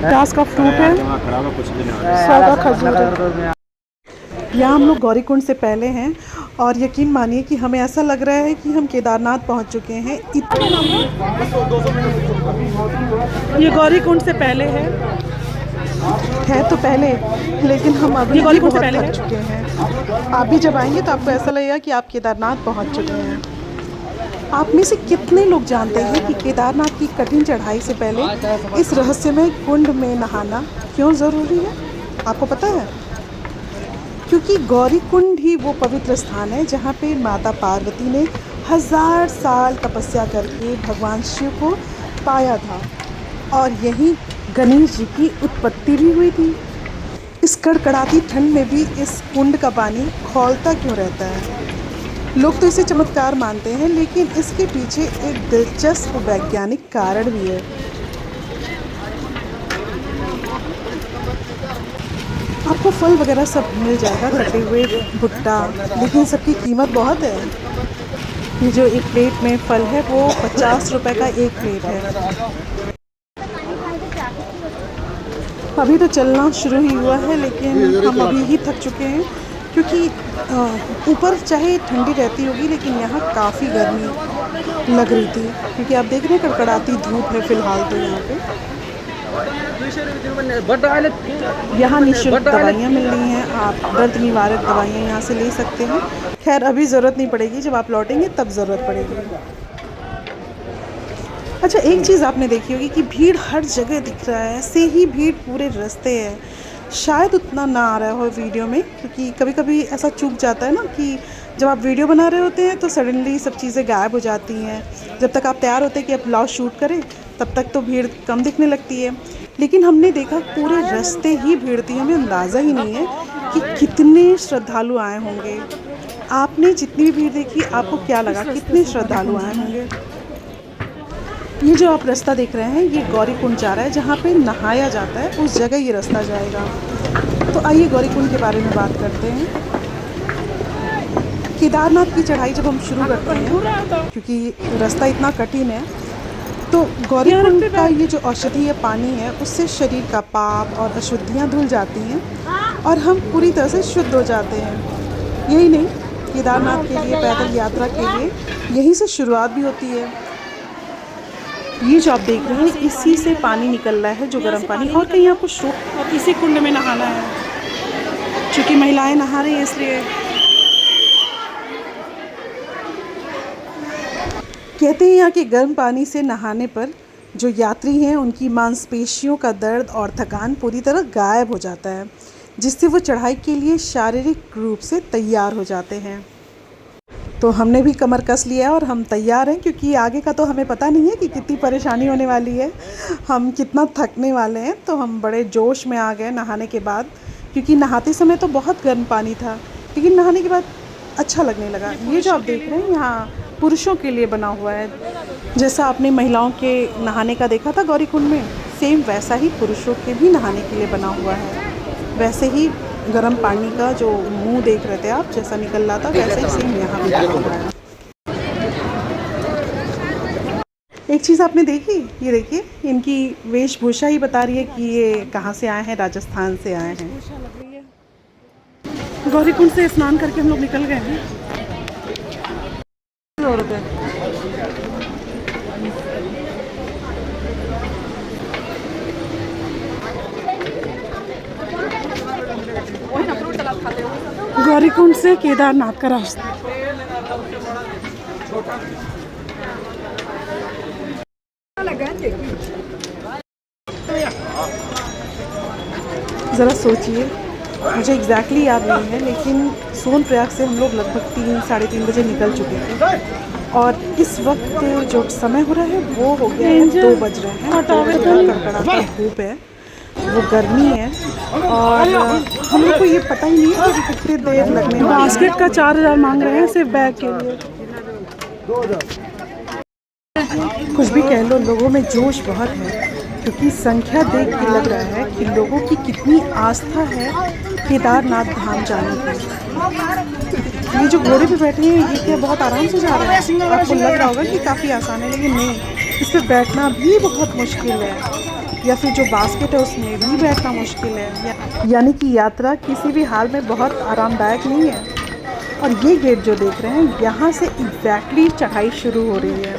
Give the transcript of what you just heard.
50 का फ्रूट है, 100 का खजूर है। यहाँ हम लोग गौरीकुंड से पहले हैं और यकीन मानिए कि हमें ऐसा लग रहा है कि हम केदारनाथ पहुँच चुके हैं। ये गौरीकुंड से पहले है तो पहले, लेकिन हम अभी भी बहुत थक चुके हैं। आप भी जब आएंगे तो आपको ऐसा लगेगा कि आप केदारनाथ पहुँच चुके हैं। आप में से कितने लोग जानते हैं कि केदारनाथ की कठिन चढ़ाई से पहले इस रहस्यमय कुंड में नहाना क्यों ज़रूरी है? आपको पता है? क्योंकि गौरीकुंड ही वो पवित्र स्थान है जहाँ पे माता पार्वती ने 1000 साल तपस्या करके भगवान शिव को पाया था और यहीं गणेश जी की उत्पत्ति भी हुई थी। इस कड़कड़ाती ठंड में भी इस कुंड का पानी खौलता क्यों रहता है? लोग तो इसे चमत्कार मानते हैं, लेकिन इसके पीछे एक दिलचस्प वैज्ञानिक कारण भी है। आपको फल वगैरह सब मिल जाएगा, कटे हुए भुट्टा, लेकिन सबकी कीमत बहुत है। ये जो एक प्लेट में फल है वो 50 रुपए का एक प्लेट है। अभी तो चलना शुरू ही हुआ है, लेकिन हम अभी ही थक चुके हैं क्योंकि ऊपर चाहे ठंडी रहती होगी लेकिन यहाँ काफ़ी गर्मी लग रही थी, क्योंकि आप देख रहे हैं कड़कड़ाती धूप है फ़िलहाल तो यहाँ पे। यहाँ निःशुल्क दवाइयाँ मिल रही हैं, आप दर्द निवारक दवाइयाँ यहाँ से ले सकते हैं। खैर अभी ज़रूरत नहीं पड़ेगी, जब आप लौटेंगे तब ज़रूरत पड़ेगी। अच्छा, एक चीज़ आपने देखी होगी कि भीड़ हर जगह दिख रहा है, ऐसे ही भीड़ पूरे रास्ते है। शायद उतना ना आ रहा हो वीडियो में, क्योंकि कभी कभी ऐसा चूक जाता है ना कि जब आप वीडियो बना रहे होते हैं तो सडनली सब चीज़ें गायब हो जाती हैं। जब तक आप तैयार होते हैं कि आप ब्लॉग शूट करें तब तक तो भीड़ कम दिखने लगती है, लेकिन हमने देखा पूरे रास्ते ही भीड़ थी। हमें अंदाज़ा ही नहीं है कि कितने श्रद्धालु आए होंगे। आपने जितनी भी भीड़ देखी, आपको क्या लगा कितने श्रद्धालु आए होंगे? ये जो आप रास्ता देख रहे हैं ये गौरीकुंड जा रहा है, जहाँ पे नहाया जाता है उस जगह ये रास्ता जाएगा। तो आइए गौरीकुंड के बारे में बात करते हैं। केदारनाथ की चढ़ाई जब हम शुरू करते हैं, क्योंकि रास्ता इतना कठिन है, तो गौरीकुंड का ये जो औषधीय पानी है उससे शरीर का पाप और अशुद्धियाँ धुल जाती हैं और हम पूरी तरह से शुद्ध हो जाते हैं। यही नहीं, केदारनाथ के लिए पैदल यात्रा के लिए यहीं से शुरुआत भी होती है। ये जो आप देख रहे हैं इसी से पानी निकल रहा है, जो गर्म पानी, और कहीं आपको शोक, और इसी कुंड में नहाना है। क्योंकि महिलाएं नहा रही हैं इसलिए। कहते हैं यहाँ के गर्म पानी से नहाने पर जो यात्री हैं उनकी मांसपेशियों का दर्द और थकान पूरी तरह गायब हो जाता है, जिससे वो चढ़ाई के लिए शारीरिक रूप से तैयार हो जाते हैं। तो हमने भी कमर कस लिया है और हम तैयार हैं, क्योंकि आगे का तो हमें पता नहीं है कि कितनी परेशानी होने वाली है, हम कितना थकने वाले हैं। तो हम बड़े जोश में आ गए नहाने के बाद, क्योंकि नहाते समय तो बहुत गर्म पानी था, लेकिन नहाने के बाद अच्छा लगने लगा। ये जो आप देख रहे हैं यहाँ पुरुषों के लिए बना हुआ है, जैसा आपने महिलाओं के नहाने का देखा था गौरीकुंड में, सेम वैसा ही पुरुषों के भी नहाने के लिए बना हुआ है। वैसे ही गर्म पानी का जो मुंह देख रहे थे आप, जैसा निकल रहा था, वैसे ही सेम यहाँ भी बना हुआ है। एक चीज़ आपने देखी, ये देखिए, इनकी वेशभूषा ही बता रही है कि ये कहाँ से आए हैं, राजस्थान से आए हैं। गौरीकुंड से स्नान करके हम लोग निकल गए हैं। गौरीकुंड से केदारनाथ का रास्ता। ज़रा सोचिए, मुझे एग्जैक्टली याद नहीं है, लेकिन सोनप्रयाग से हम लोग लगभग 3-3:30 बजे निकल चुके थे और इस वक्त जो समय हो रहा है वो हो गया है 2 बज रहे हैं। तो कड़कड़ाता धूप है, वो गर्मी है, और हम लोग को ये पता ही नहीं है कि कितनी देर लगने वाली है। बास्केट का 4000 मांग रहे हैं सिर्फ बैग के लिए। कुछ भी कह लो, लोगों में जोश बहुत है, क्योंकि संख्या देख के लग रहा है कि लोगों की कितनी आस्था है केदारनाथ धाम जाने की। ये जो घोड़े पे बैठे हैं ये क्या बहुत आराम से जा रहे हैं? आपको लग रहा होगा कि काफ़ी आसान है, लेकिन नहीं, इस पर बैठना भी बहुत मुश्किल है। या फिर जो बास्केट है उसमें भी बैठना मुश्किल है। यानी कि यात्रा किसी भी हाल में बहुत आरामदायक नहीं है। और ये गेट जो देख रहे हैं, यहाँ से एग्जैक्टली चढ़ाई शुरू हो रही है।